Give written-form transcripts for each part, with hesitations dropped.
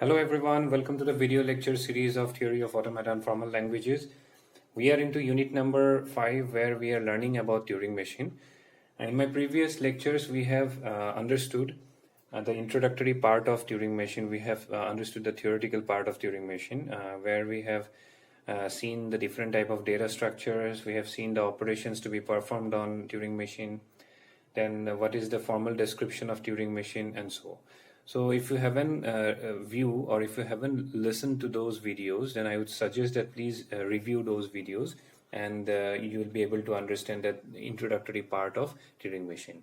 Hello everyone, welcome to the video lecture series of Theory of Automata and Formal Languages. We are into unit number 5 where we are learning about Turing machine. In my previous lectures we have understood the introductory part of Turing machine. We have understood the theoretical part of Turing machine where we have seen the different type of data structures. We have seen the operations to be performed on Turing machine. Then what is the formal description of Turing machine and so on. So if you haven't view or if you haven't listened to those videos, then I would suggest that please review those videos and you will be able to understand that introductory part of Turing machine.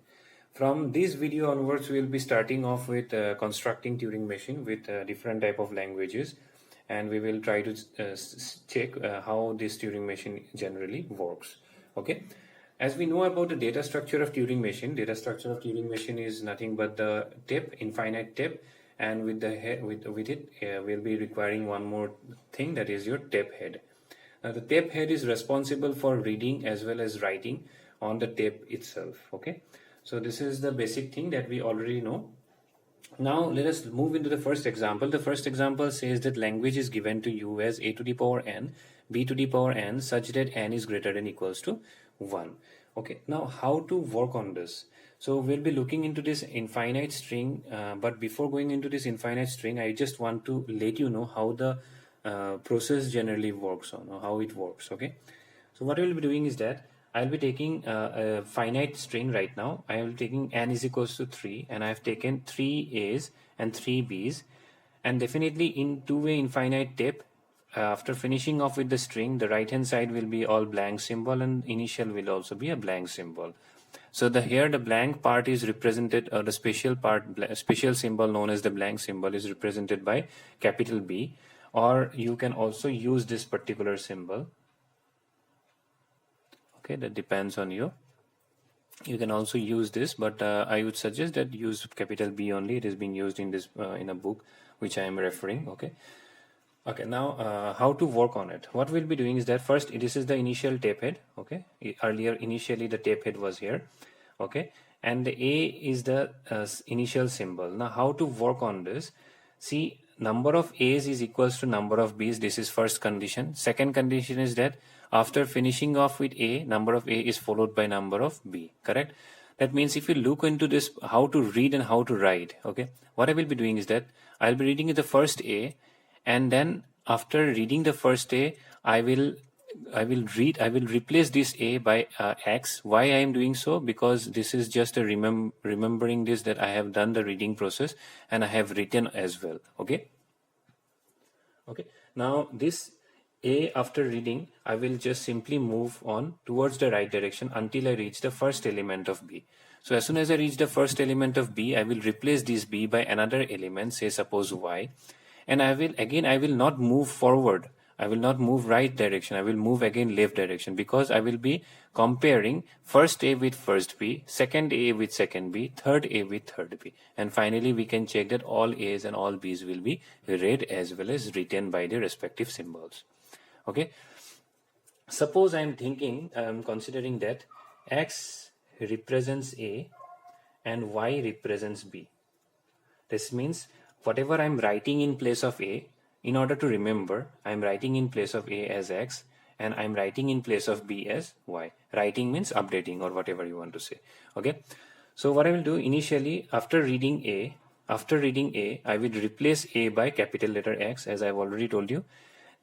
From this video onwards, we will be starting off with constructing Turing machine with different type of languages, and we will try to check how this Turing machine generally works. Okay. As we know about the data structure of Turing machine is nothing but the tape, infinite tape, and with the head, with it, we'll be requiring one more thing, that is your tape head. Now, the tape head is responsible for reading as well as writing on the tape itself. Okay, so this is the basic thing that we already know. Now let us move into the first example. The first example says that language is given to you as a to the power n, b to the power n, such that n is greater than equals to 1. Okay, now how to work on this? So we'll be looking into this infinite string, but before going into this infinite string, I just want to let you know how the process generally works on, or how it works. Okay, so what I will be doing is that I'll be taking a finite string right now. I am taking n is equals to 3, and I have taken 3 a's and 3 b's, and definitely in two-way infinite tape, after finishing off with the string, the right hand side will be all blank symbol and initial will also be a blank symbol. So here the blank part is represented, or the special symbol known as the blank symbol is represented by capital B, or you can also use this particular symbol. Okay, that depends on you. You can also use this, but I would suggest that use capital B only. It is being used in this in a book which I am referring. Okay, now how to work on it? What we'll be doing is that first, this is the initial tape head. Okay, initially the tape head was here. Okay, and the A is the initial symbol. Now how to work on this? See, number of A's is equals to number of B's. This is first condition. Second condition is that after finishing off with A, number of A is followed by number of B. Correct? That means if you look into this, how to read and how to write. Okay, what I will be doing is that I'll be reading the first A, and then after reading the first A, I will replace this A by X. Why I am doing so? Because this is just a remembering this, that I have done the reading process and I have written as well. Okay. Now this A, after reading, I will just simply move on towards the right direction until I reach the first element of B. So as soon as I reach the first element of B, I will replace this B by another element, say suppose Y. And I will not move forward. I will not move right direction. I will move again left direction, because I will be comparing first A with first B, second A with second B, third A with third B. And finally, we can check that all A's and all B's will be read as well as written by the respective symbols. Okay. Suppose I'm considering that X represents A and Y represents B. This means whatever I'm writing in place of A, in order to remember, I'm writing in place of A as X and I'm writing in place of B as Y. Writing means updating or whatever you want to say. Okay. So what I will do initially, after reading A, I will replace A by capital letter X, as I've already told you.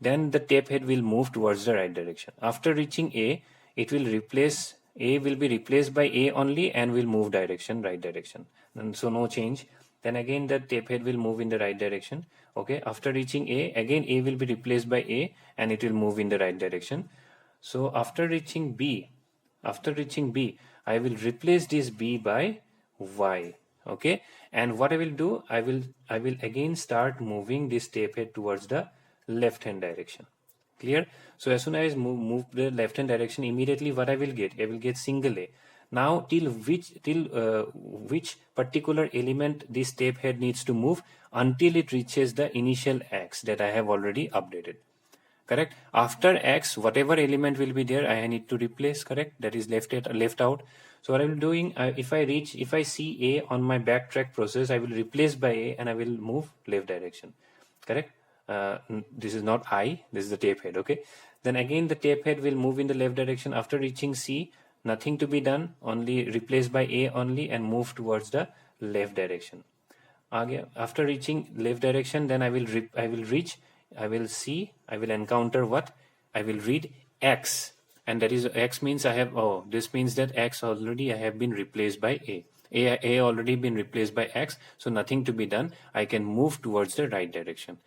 Then the tape head will move towards the right direction. After reaching A, A will be replaced by A only and will move right direction. And so no change. Then again the tape head will move in the right direction. Okay, after reaching A, again A will be replaced by A and it will move in the right direction. So after reaching B, I will replace this B by Y. Okay, and what I will do, I will again start moving this tape head towards the left hand direction. Clear? So as soon as I move the left hand direction, immediately what I will get single A. Now till which particular element this tape head needs to move? Until it reaches the initial X that I have already updated. Correct? After X, whatever element will be there, I need to replace. Correct? That is left out. So what I will be doing, if I see A on my backtrack process, I will replace by A and I will move left direction. correct? This is not I, this is the tape head, okay? Then again the tape head will move in the left direction. After reaching C, nothing to be done, only replaced by A only, and move towards the left direction. After reaching left direction, then I will encounter what? I will read X, and that is X means I have, this means that X already I have been replaced by A. A already been replaced by X, so nothing to be done. I can move towards the right direction.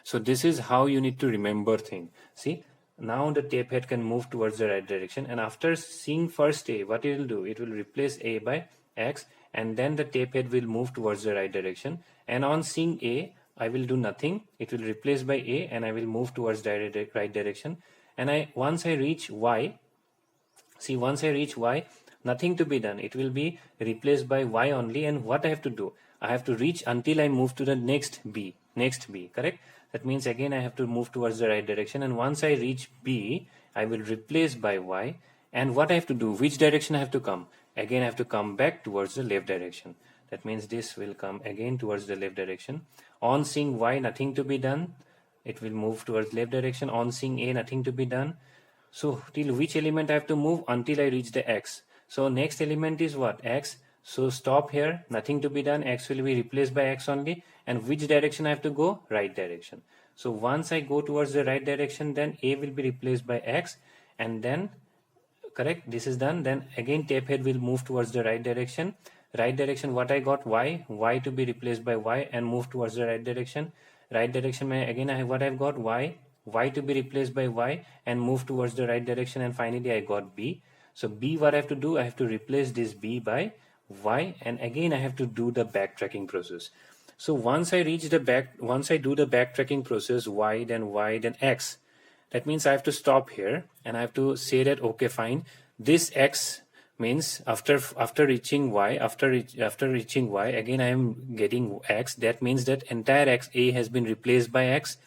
So this is how you need to remember thing. See, now the tape head can move towards the right direction, and after seeing first A, what it will do? It will replace A by X, and then the tape head will move towards the right direction. And on seeing A, I will do nothing. It will replace by A, and I will move towards the right direction. And once I reach Y, see, once I reach Y, nothing to be done. It will be replaced by Y only. And what I have to do? I have to reach until I move to the next B, correct? That means again I have to move towards the right direction. And once I reach B, I will replace by Y. And what I have to do? Which direction I have to come? Again I have to come back towards the left direction. That means this will come again towards the left direction. On seeing Y, nothing to be done. It will move towards left direction. On seeing A, nothing to be done. So till which element I have to move? Until I reach the X. So next element is what? X. So stop here, nothing to be done. X will be replaced by X only. And which direction I have to go? Right direction. So once I go towards the right direction, then A will be replaced by X, and then, correct, this is done. Then again tape head will move towards the right direction. Right direction, what I got? Y to be replaced by Y and move towards the right direction. Right direction, again what I've got? Y to be replaced by Y and move towards the right direction. And finally I got B. So B, what I have to do? I have to replace this B by Y, and again I have to do the backtracking process. So once I do the backtracking process, Y, then X, that means I have to stop here and I have to say that, okay, fine, this X means after reaching Y, after reaching Y, again I am getting X. That means that entire X A has been replaced by X,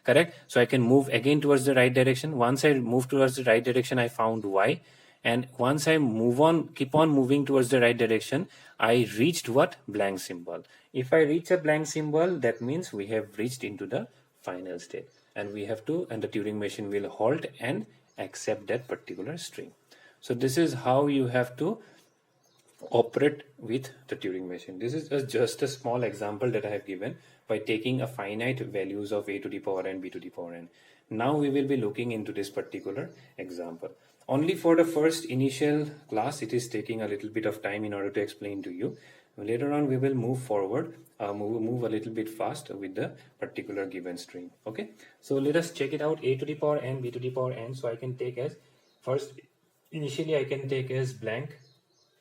correct? So I can move again towards the right direction. Once I move towards the right direction, I found Y. And once I keep on moving towards the right direction, I reached what? Blank symbol. If I reach a blank symbol, that means we have reached into the final state, and the Turing machine will halt and accept that particular string. So this is how you have to operate with the Turing machine. This is just a small example that I have given by taking a finite values of a to the power n, b to the power n. Now we will be looking into this particular example. Only for the first initial class, it is taking a little bit of time in order to explain to you. Later on, we will move forward, move a little bit fast with the particular given string. Okay, so let us check it out. A to the power n, b to the power n. So I can take as first, initially I can take as blank.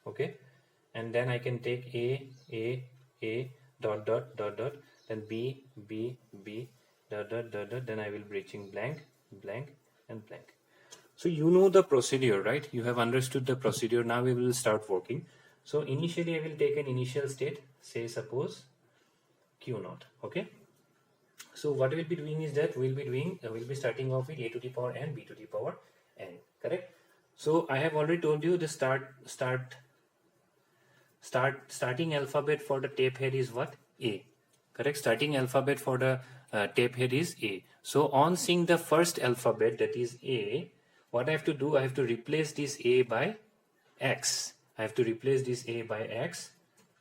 Okay, and then I can take a dot dot dot dot, then b dot dot dot dot, then I will be reaching blank and blank. So you know the procedure, right? You have understood the procedure. Now we will start working. So initially I will take an initial state, say suppose Q0. Okay, so what we'll be doing is that we'll be starting off with a to the power n, b to the power n, correct? So I have already told you the starting alphabet for the tape head is what? A, correct? Starting alphabet for the tape head is A. So on seeing the first alphabet, that is A, what I have to do? I have to replace this A by X. I have to replace this A by X,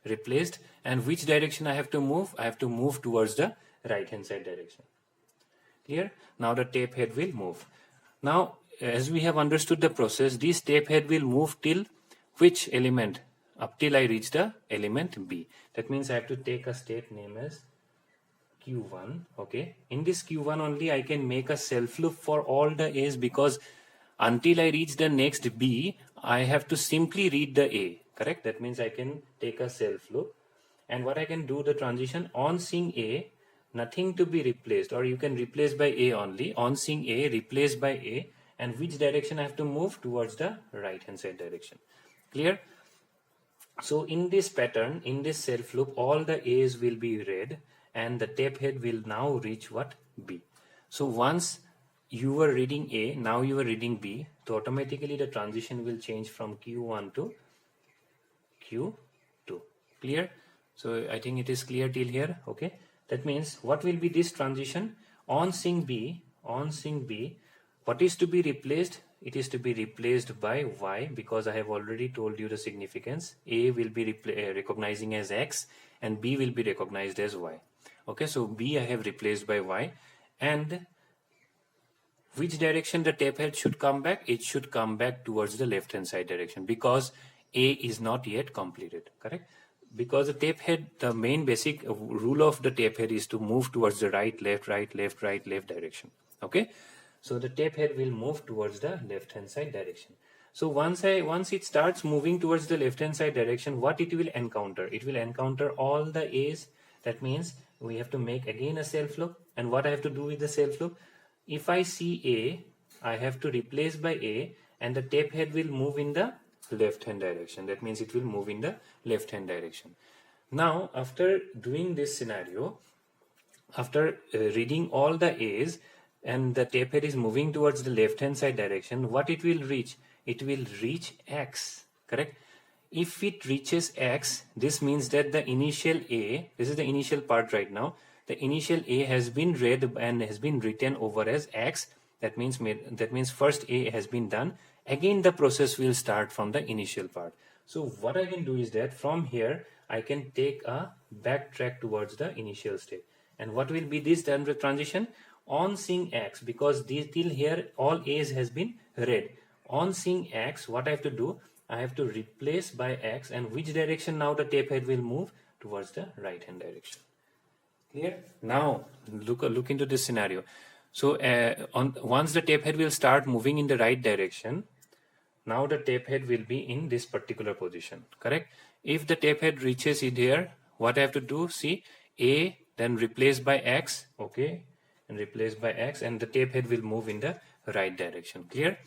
replaced. And which direction I have to move? I have to move towards the right hand side direction. Clear? Now the tape head will move. Now, as we have understood the process, this tape head will move till which element? Up till I reach the element B. That means I have to take a state name as Q1. Okay. In this Q1 only, I can make a self loop for all the A's, because until I reach the next B, I have to simply read the A, correct? That means I can take a self loop. And what I can do, the transition on seeing A, nothing to be replaced, or you can replace by A only. On seeing A, replace by A, and which direction I have to move? Towards the right hand side direction. Clear? So in this pattern, in this self loop, all the A's will be read, and the tape head will now reach what? B. So once you were reading A, now you are reading B, so automatically the transition will change from Q1 to Q2. Clear? So I think it is clear till here. Okay. That means what will be this transition? On sync B, what is to be replaced? It is to be replaced by Y, because I have already told you the significance. A will be recognizing as X and B will be recognized as Y. Okay, so B I have replaced by Y. And which direction the tape head should come back? It should come back towards the left hand side direction, because A is not yet completed, correct? Because the tape head, the main basic rule of the tape head is to move towards the right, left, right, left, right, left direction. Okay, so the tape head will move towards the left hand side direction. So once it starts moving towards the left hand side direction, what it will encounter? It will encounter all the A's. That means we have to make again a self loop. And what I have to do with the self loop? If I see A, I have to replace by A, and the tape head will move in the left hand direction. That means it will move in the left hand direction. Now after doing this scenario, after reading all the A's and the tape head is moving towards the left hand side direction, what it will reach? It will reach X, correct? If it reaches X, this means that the initial A, this is the initial part right now, the initial A has been read and has been written over as X. That means first A has been done. Again the process will start from the initial part. So what I can do is that from here I can take a backtrack towards the initial state. And what will be this transition? On seeing X, because till here all A's has been read. On seeing X, what I have to do? I have to replace by X, and which direction now the tape head will move? Towards the right hand direction. Clear? Now look into this scenario. So once the tape head will start moving in the right direction, now the tape head will be in this particular position, correct? If the tape head reaches it here, what I have to do? See, A, then replace by X, okay, and replace by X, and the tape head will move in the right direction. Clear?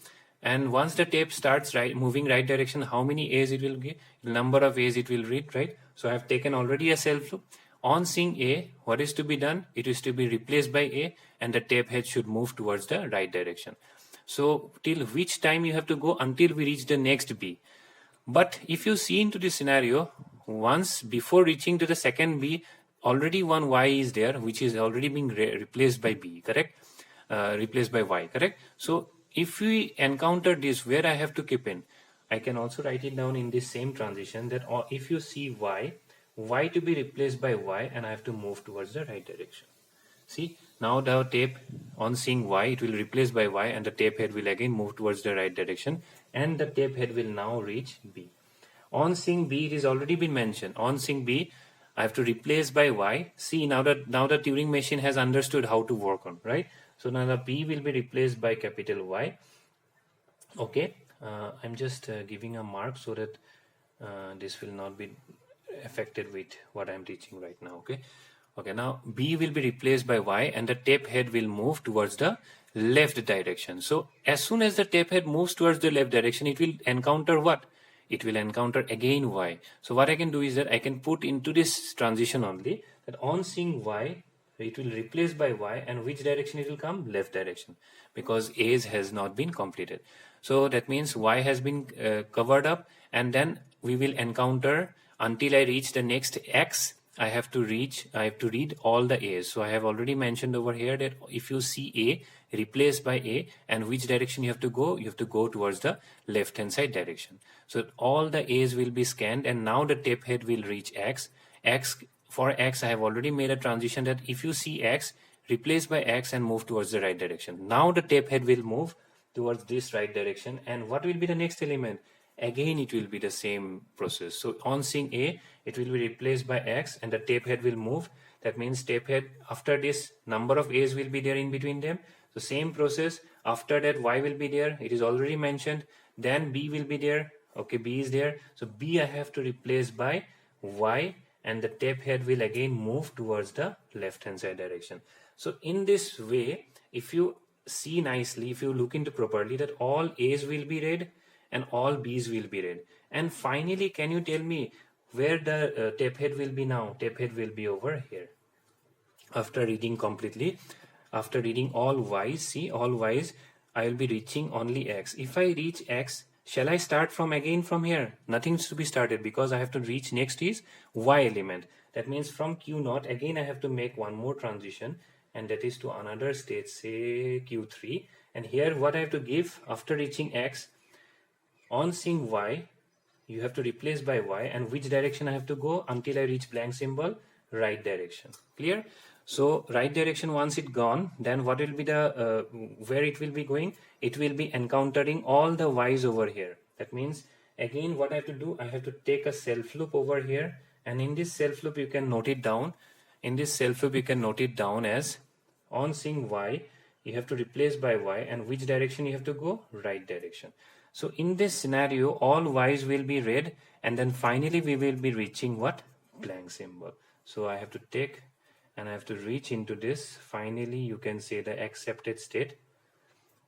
And once the tape starts moving right direction, how many A's it will give? The number of A's it will read, right? So I have taken already a self loop. On seeing A, what is to be done? It is to be replaced by A, and the tape head should move towards the right direction. So till which time you have to go? Until we reach the next B. But if you see into this scenario, once before reaching to the second B, already one Y is there, which is already being replaced by B, correct? Replaced by Y, correct? So if we encounter this, where I have to keep in, I can also write it down in this same transition, that if you see Y to be replaced by Y, and I have to move towards the right direction. See, now the tape on seeing Y, it will replace by Y, and the tape head will again move towards the right direction, and the tape head will now reach B. On seeing B, it is already been mentioned. On seeing B, I have to replace by Y. See, now the Turing machine has understood how to work on, right? So now the B will be replaced by capital Y. Okay, I'm just giving a mark so that this will not be affected with what I'm teaching right now. Okay, now B will be replaced by Y, and the tape head will move towards the left direction. So as soon as the tape head moves towards the left direction, it will encounter what? It will encounter again Y. So what I can do is that I can put into this transition only that on seeing Y, it will replace by Y, and which direction it will come? Left direction, because A's has not been completed. So that means Y has been covered up, and then we will encounter until I reach the next X. I have to read all the A's. So I have already mentioned over here that if you see A, replace by A, and which direction you have to go? You have to go towards the left hand side direction. So all the A's will be scanned, and now the tape head will reach X. For X, I have already made a transition that if you see X, replace by X and move towards the right direction. Now the tape head will move towards this right direction, and what will be the next element? Again it will be the same process. So on seeing A, it will be replaced by X, and the tape head will move. That means tape head, after this, number of A's will be there in between them. So same process. After that, Y will be there, it is already mentioned. Then B will be there. Okay, B is there. So B I have to replace by Y, and the tape head will again move towards the left hand side direction. So in this way, if you see nicely, if you look into properly, that all A's will be read and all B's will be read. And finally, can you tell me where the tape head will be now? Tape head will be over here. After reading completely, after reading all Y's, see all Y's, I will be reaching only X. If I reach X, Shall I start from again from here? Nothing's to be started because I have to reach next is Y element. That means from Q0 again I have to make one more transition, and that is to another state, say Q3. And here what I have to give after reaching X, on seeing Y, you have to replace by Y, and which direction I have to go until I reach blank symbol? Right direction. Clear? So right direction, once it gone, then what will be the where it will be going? It will be encountering all the Y's over here. That means again what I have to do, I have to take a self loop over here, and in this self loop you can note it down. In this self loop you can note it down as on seeing Y, you have to replace by Y, and which direction you have to go? Right direction. So in this scenario, all Y's will be red, and then finally we will be reaching what? Blank symbol. So I have to take and I have to reach into this. Finally, you can say the accepted state.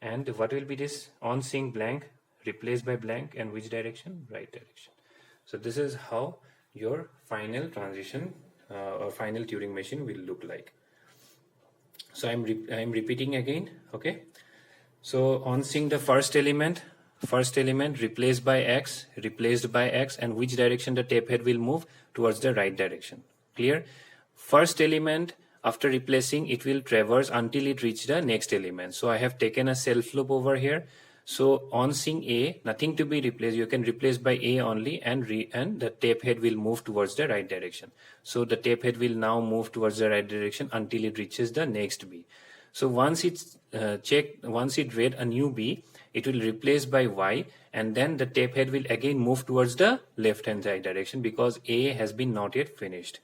And what will be this? On seeing blank, replaced by blank, and which direction? Right direction. So this is how your final transition or final Turing machine will look like. So I'm repeating again. Okay. So on seeing the first element replaced by X, and which direction the tape head will move? Towards the right direction. Clear? First element, after replacing, it will traverse until it reach the next element. So I have taken a self loop over here. So on seeing A, nothing to be replaced. You can replace by A only, and the tape head will move towards the right direction. So the tape head will now move towards the right direction until it reaches the next B. So once it's once it read a new B, it will replace by Y, and then the tape head will again move towards the left hand side direction because A has been not yet finished.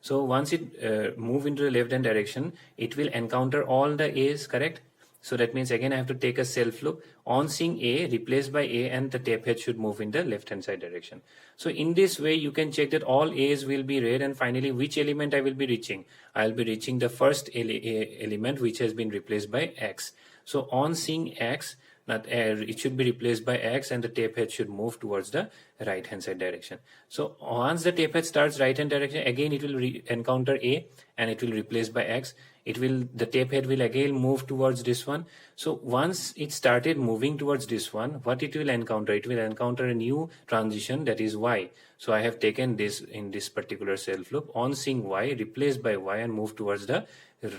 So once it move into the left hand direction, it will encounter all the A's, correct? So that means again I have to take a self loop. On seeing A, replaced by A, and the tape head should move in the left hand side direction. So in this way you can check that all A's will be red, and finally which element I will be reaching? I will be reaching the first element which has been replaced by X. So on seeing X, it should be replaced by X, and the tape head should move towards the right hand side direction. So once the tape head starts right hand direction, again it will encounter A, and it will replace by X. The tape head will again move towards this one. So once it started moving towards this one, what it will encounter? It will encounter a new transition, that is Y. So I have taken this in this particular self loop. On seeing Y, replaced by Y, and move towards the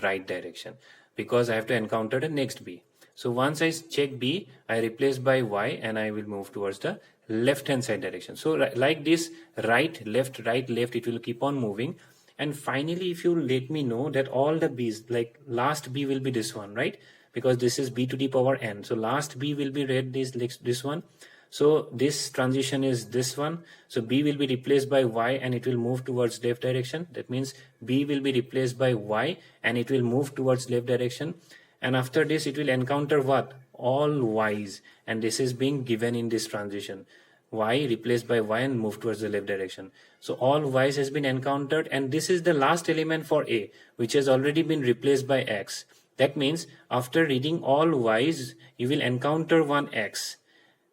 right direction because I have to encounter the next B. So once I check B, I replace by Y, and I will move towards the left hand side direction. So like this, right, left, it will keep on moving. And finally, if you let me know that all the B's, like last B will be this one, right? Because this is B to the power n. So last B will be read this one. So this transition is this one. So B will be replaced by Y, and it will move towards left direction. That means B will be replaced by Y, and it will move towards left direction. And after this, it will encounter what? All Y's. And this is being given in this transition. Y replaced by Y and move towards the left direction. So all Y's has been encountered, and this is the last element for A, which has already been replaced by X. That means after reading all Y's, you will encounter one X.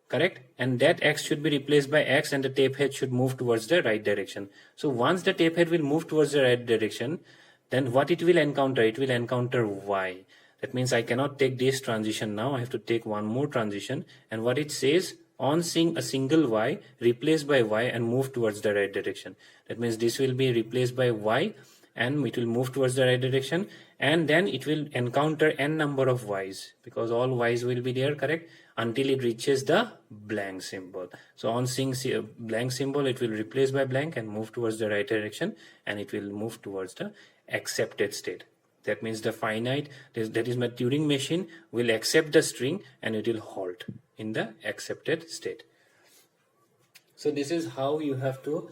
Correct? And that X should be replaced by X, and the tape head should move towards the right direction. So once the tape head will move towards the right direction, then what it will encounter? It will encounter Y. That means I cannot take this transition now. I have to take one more transition. And what it says, on seeing a single Y, replaced by Y, and move towards the right direction. That means this will be replaced by Y, and it will move towards the right direction. And then it will encounter n number of Y's, because all Y's will be there, correct? Until it reaches the blank symbol. So on seeing blank symbol, it will replace by blank and move towards the right direction, and it will move towards the accepted state. That means the finite, that is my Turing machine, will accept the string, and it will halt in the accepted state. So this is how you have to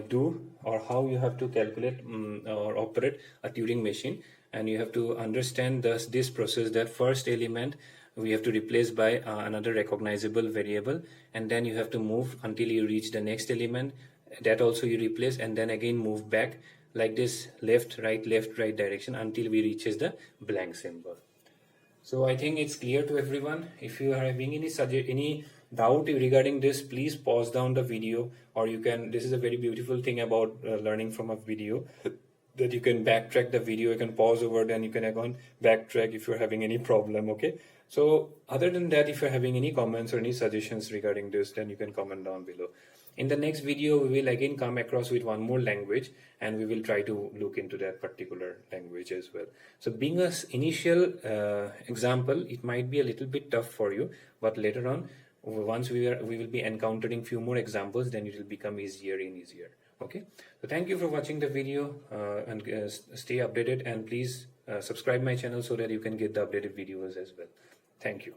do, or how you have to calculate or operate a Turing machine. And you have to understand this process, that first element we have to replace by another recognizable variable, and then you have to move until you reach the next element. That also you replace, and then again move back like this, left right direction, until we reaches the blank symbol. So I think it's clear to everyone. If you are having any doubt regarding this, please pause down the video, or you can, this is a very beautiful thing about learning from a video. that you can backtrack the video, you can pause over, then you can again backtrack if you're having any problem. Okay, so other than that, if you're having any comments or any suggestions regarding this, then you can comment down below. In the next video, we will again come across with one more language, and we will try to look into that particular language as well. So being an initial example, it might be a little bit tough for you, but later on, once we will be encountering few more examples, then it will become easier and easier. Okay, so thank you for watching the video, and stay updated, and please subscribe my channel so that you can get the updated videos as well. Thank you.